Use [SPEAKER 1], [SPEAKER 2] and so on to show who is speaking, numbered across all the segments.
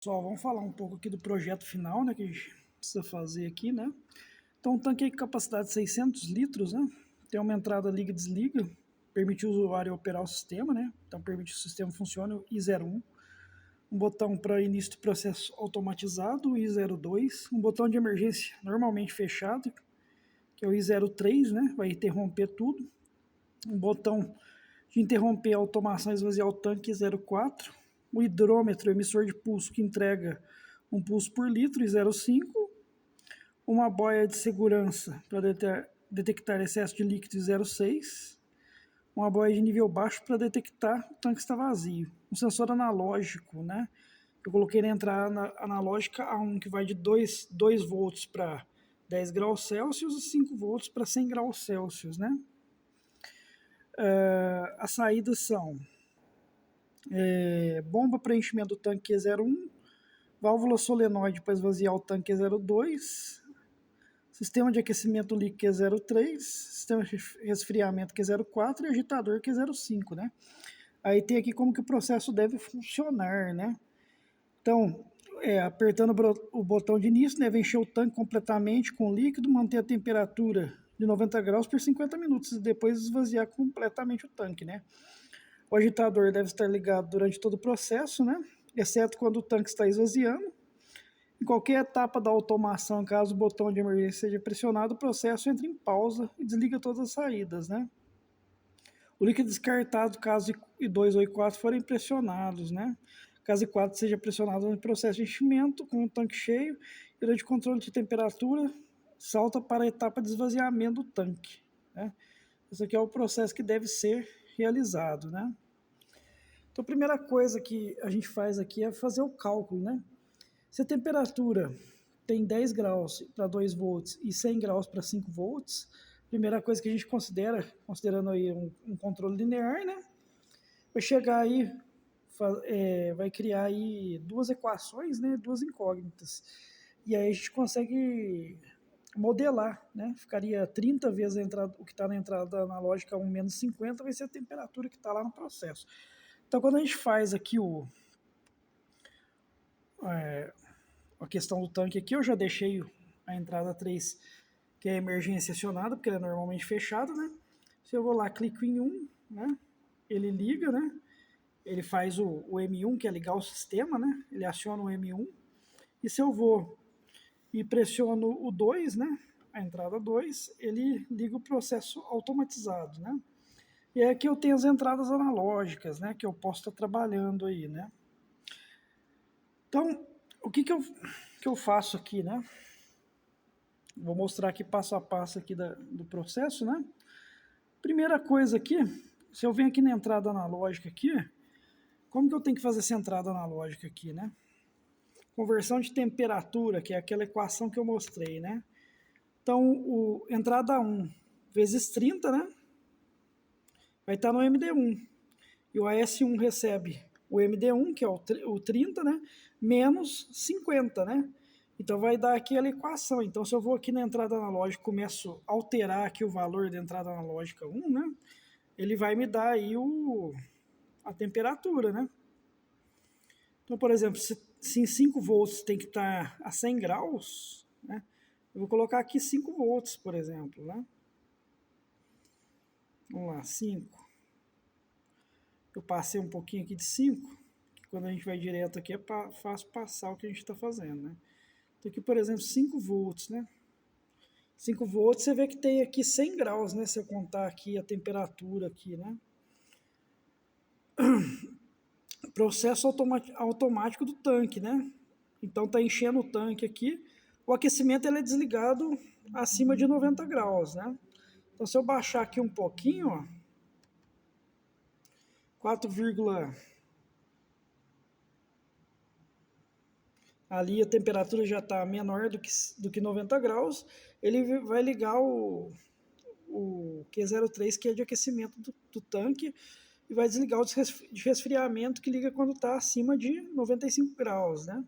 [SPEAKER 1] Pessoal, vamos falar um pouco aqui do projeto final, né, que a gente precisa fazer aqui, né? Então, um tanque aí com capacidade de 600 litros, né? Tem uma entrada liga e desliga, permite o usuário operar o sistema, né? Então, permite que o sistema funcione, o I01. Um botão para início do processo automatizado, o I02. Um botão de emergência normalmente fechado, que é o I03, né? Vai interromper tudo. Um botão de interromper a automação e esvaziar o tanque, I04. O hidrômetro, emissor de pulso, que entrega um pulso por litro, I05. Uma boia de segurança para detectar excesso de líquido, I06. Uma boia de nível baixo para detectar o tanque está vazio. Um sensor analógico, né? Eu coloquei na entrada analógica A1, que vai de 2 volts para 10 graus Celsius e 5 volts para 100 graus Celsius, né? As saídas são bomba para enchimento do tanque E01, válvula solenoide para esvaziar o tanque E02, sistema de aquecimento líquido Q03, sistema de resfriamento Q04 e agitador Q05, né? Aí tem aqui como que o processo deve funcionar, né? Então, apertando o botão de início, deve encher o tanque completamente com líquido, manter a temperatura de 90 graus por 50 minutos e depois esvaziar completamente o tanque, né? O agitador deve estar ligado durante todo o processo, né? Exceto quando o tanque está esvaziando. Em qualquer etapa da automação, caso o botão de emergência seja pressionado, o processo entra em pausa e desliga todas as saídas, né? O líquido descartado, caso I2 ou I4 forem pressionados, né? Caso I4 seja pressionado no processo de enchimento, com o tanque cheio, e durante o controle de temperatura, salta para a etapa de esvaziamento do tanque, né? Esse aqui é o processo que deve ser realizado, né? Então, a primeira coisa que a gente faz aqui é fazer o cálculo, né? Se a temperatura tem 10 graus para 2 volts e 100 graus para 5 volts, primeira coisa que a gente considera, considerando aí um controle linear, né? Vai chegar aí, vai criar aí duas equações, né? Duas incógnitas. E aí a gente consegue modelar, né? Ficaria 30 vezes a entrada, o que está na entrada analógica 1 menos 50 vai ser a temperatura que está lá no processo. Então, quando a gente faz aqui a questão do tanque aqui, eu já deixei a entrada 3, que é a emergência acionada, porque ele é normalmente fechado, né? Se eu vou lá, clico em 1, né? Ele liga, né? Ele faz o M1, que é ligar o sistema, né? Ele aciona o M1. E se eu vou e pressiono o 2, né? A entrada 2, ele liga o processo automatizado, né? E aqui eu tenho as entradas analógicas, né? Que eu posso estar trabalhando aí, né? Então, o que eu faço aqui, né? Vou mostrar aqui passo a passo aqui do processo, né? Primeira coisa aqui, se eu venho aqui na entrada analógica aqui, como que eu tenho que fazer essa entrada analógica aqui, né? Conversão de temperatura, que é aquela equação que eu mostrei, né? Então, entrada 1 vezes 30, né? Vai estar no MD1. E o AS1 recebe o MD1, que é o 30, né? Menos 50, né? Então vai dar aqui a equação. Então se eu vou aqui na entrada analógica, começo a alterar aqui o valor da entrada analógica 1, né? Ele vai me dar aí a temperatura, né? Então, por exemplo, se em 5 volts tem que estar a 100 graus, né? Eu vou colocar aqui 5 volts, por exemplo, né? Vamos lá, 5. Eu passei um pouquinho aqui de 5, que quando a gente vai direto aqui é fácil passar o que a gente está fazendo, né? Então aqui, por exemplo, 5 volts, né? 5 volts, você vê que tem aqui 100 graus, né? Se eu contar aqui a temperatura aqui, né? Processo automático do tanque, né? Então tá enchendo o tanque aqui. O aquecimento ele é desligado acima de 90 graus, né? Então se eu baixar aqui um pouquinho, ó, 4, ali a temperatura já está menor do que 90 graus, ele vai ligar o Q03, que é de aquecimento do tanque, e vai desligar o de resfriamento, que liga quando está acima de 95 graus, né?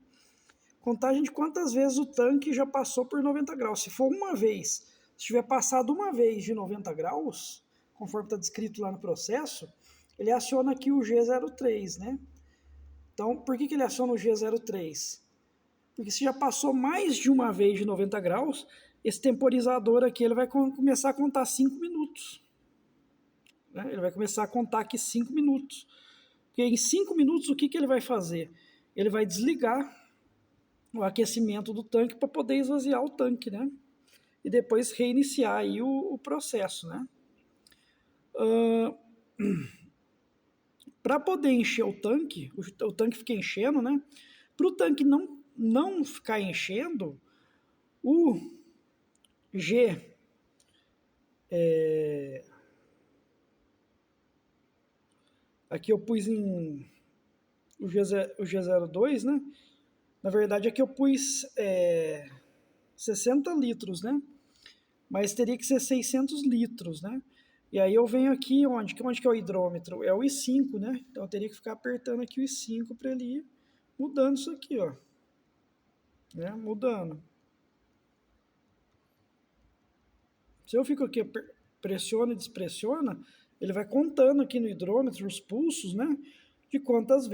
[SPEAKER 1] Contagem de quantas vezes o tanque já passou por 90 graus. Se for uma vez, se tiver passado uma vez de 90 graus, conforme está descrito lá no processo, ele aciona aqui o G03, né? Então, por que ele aciona o G03? Porque se já passou mais de uma vez de 90 graus, esse temporizador aqui ele vai começar a contar 5 minutos. Né? Ele vai começar a contar aqui 5 minutos. Porque em 5 minutos, o que ele vai fazer? Ele vai desligar o aquecimento do tanque para poder esvaziar o tanque, né? E depois reiniciar aí o processo, né? Para poder encher o tanque fica enchendo, né? Para o tanque não ficar enchendo, o G aqui eu pus em o G02, né? Na verdade aqui eu pus 60 litros, né? Mas teria que ser 600 litros, né? E aí eu venho aqui, onde que é o hidrômetro? É o I5, né? Então eu teria que ficar apertando aqui o I5 para ele ir mudando isso aqui, ó. Né? Mudando. Se eu fico aqui, pressiona e despressiona, ele vai contando aqui no hidrômetro os pulsos, né? De quantos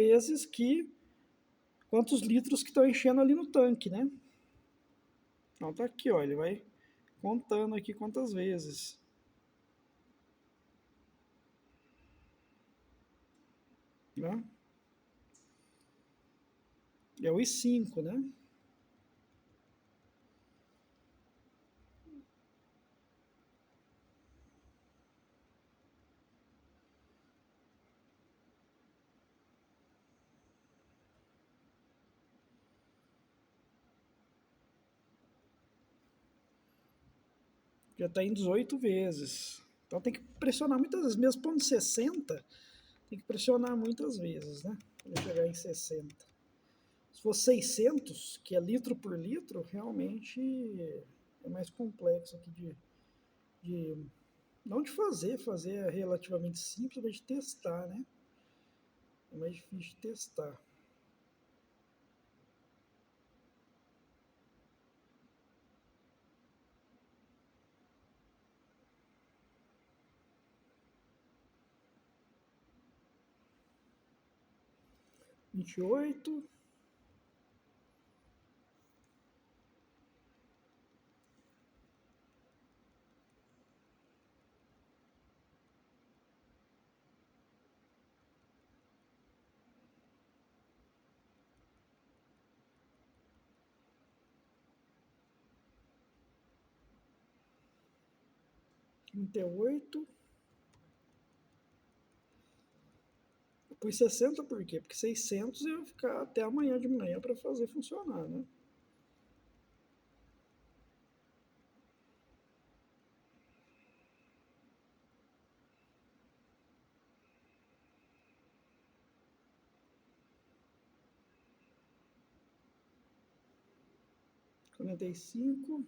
[SPEAKER 1] litros que estão enchendo ali no tanque, né? Então tá aqui, ó, ele vai contando aqui quantas vezes. Né? É o I5, né? Já está em 18 vezes. Então tem que pressionar muitas vezes, mesmo pondo 60, tem que pressionar muitas vezes, né? Para chegar em 60. Se for 600, que é litro por litro, realmente é mais complexo aqui de não de fazer é relativamente simples, mas de testar, né? É mais difícil de testar. Vinte e oito. Trinta e oito. Eu pus 60 por quê? Porque 600 eu ia ficar até amanhã de manhã para fazer funcionar, né? 45.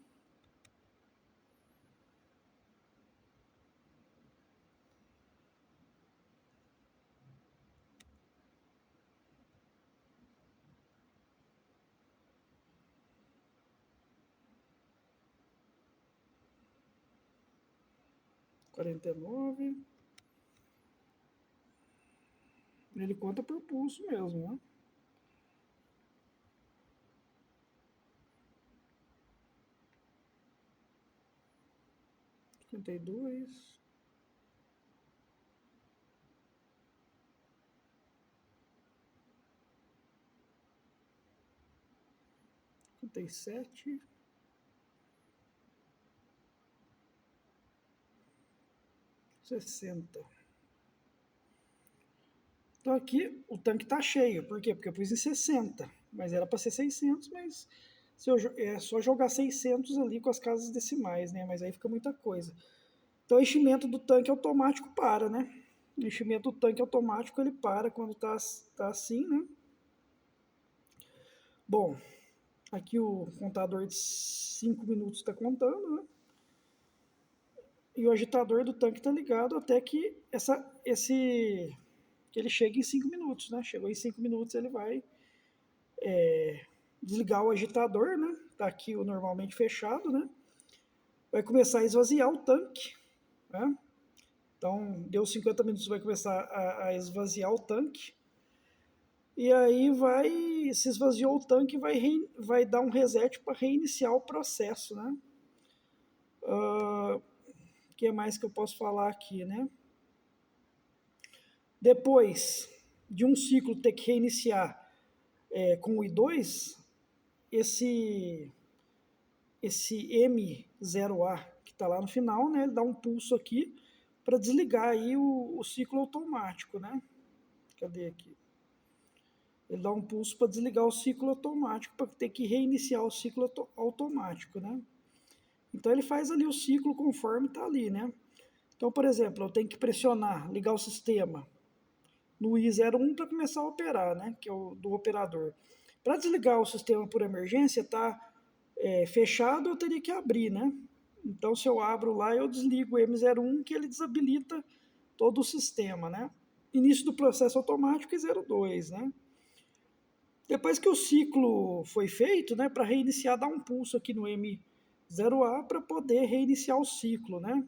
[SPEAKER 1] 49. Ele conta por pulso mesmo, né? 52. 57. 60. Então aqui o tanque está cheio. Por quê? Porque eu pus em 60. Mas era para ser 600, mas se eu, é só jogar 600 ali com as casas decimais, né? Mas aí fica muita coisa. Então o enchimento do tanque automático para, né? O enchimento do tanque automático ele para quando tá assim, né? Bom, aqui o contador de 5 minutos está contando, né? E o agitador do tanque está ligado até que que ele chegue em 5 minutos, né? Chegou em 5 minutos, ele vai desligar o agitador, né? Tá aqui o normalmente fechado, né? Vai começar a esvaziar o tanque, né? Então, deu 50 minutos, vai começar a esvaziar o tanque. E aí se esvaziou o tanque, vai dar um reset para reiniciar o processo, né? O que mais que eu posso falar aqui, né? Depois de um ciclo ter que reiniciar com o I2, esse M0A que está lá no final, né? Ele dá um pulso aqui para desligar aí o ciclo automático, né? Cadê aqui? Ele dá um pulso para desligar o ciclo automático, para ter que reiniciar o ciclo automático, né? Então ele faz ali o ciclo conforme está ali, né? Então, por exemplo, eu tenho que pressionar, ligar o sistema no I01 para começar a operar, né? Que é o do operador. Para desligar o sistema por emergência, tá fechado, eu teria que abrir, né? Então, se eu abro lá, eu desligo o M01, que ele desabilita todo o sistema, né? Início do processo automático e 02, né? Depois que o ciclo foi feito, né, para reiniciar, dá um pulso aqui no M0A para poder reiniciar o ciclo, né?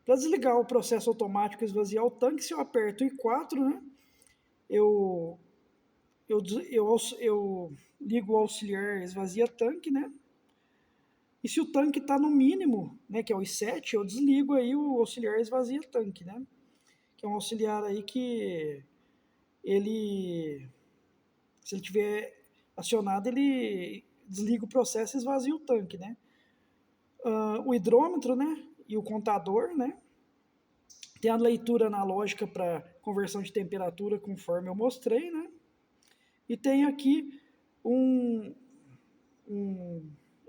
[SPEAKER 1] Para desligar o processo automático e esvaziar o tanque, se eu aperto I4, né, eu, eu ligo o auxiliar esvazia tanque, né? E se o tanque está no mínimo, né, que é o I7, eu desligo aí o auxiliar esvazia tanque, né? Que é um auxiliar aí que ele, se ele tiver acionado, ele desliga o processo e esvazia o tanque, né? O hidrômetro, né, e o contador, né? Tem a leitura analógica para conversão de temperatura, conforme eu mostrei, né? E tem aqui um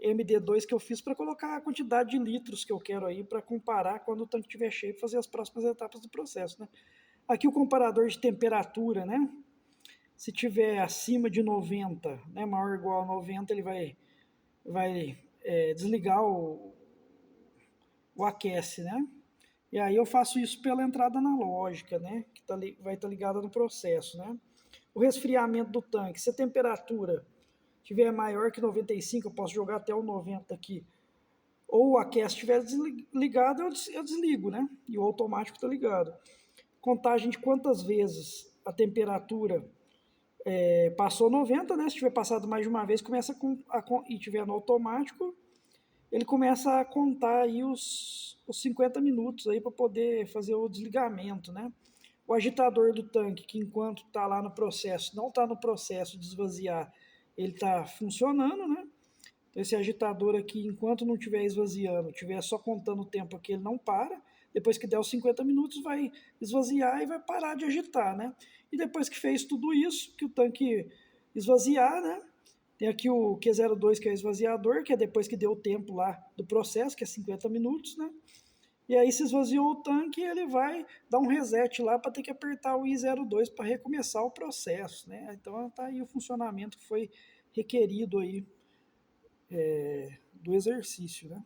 [SPEAKER 1] MD2 que eu fiz para colocar a quantidade de litros que eu quero aí para comparar quando o tanque estiver cheio e fazer as próximas etapas do processo, né? Aqui o comparador de temperatura, né? Se tiver acima de 90, né, maior ou igual a 90, ele vai desligar o aquece, né? E aí eu faço isso pela entrada analógica, né? Que vai estar ligada no processo, né? O resfriamento do tanque, se a temperatura tiver maior que 95, eu posso jogar até o 90 aqui. Ou o aquece estiver desligado, eu desligo, né? E o automático está ligado. Contagem de quantas vezes a temperatura passou 90, né? Se tiver passado mais de uma vez, e tiver no automático, ele começa a contar aí os 50 minutos aí para poder fazer o desligamento, né? O agitador do tanque, que enquanto está lá no processo, não está no processo de esvaziar, ele está funcionando, né? Então esse agitador aqui, enquanto não estiver esvaziando, estiver só contando o tempo aqui, ele não para. Depois que der os 50 minutos, vai esvaziar e vai parar de agitar, né? E depois que fez tudo isso, que o tanque esvaziar, né? Tem aqui o Q02, que é o esvaziador, que é depois que deu o tempo lá do processo, que é 50 minutos, né? E aí se esvaziou o tanque, ele vai dar um reset lá para ter que apertar o I02 para recomeçar o processo, né? Então tá aí o funcionamento que foi requerido aí do exercício, né?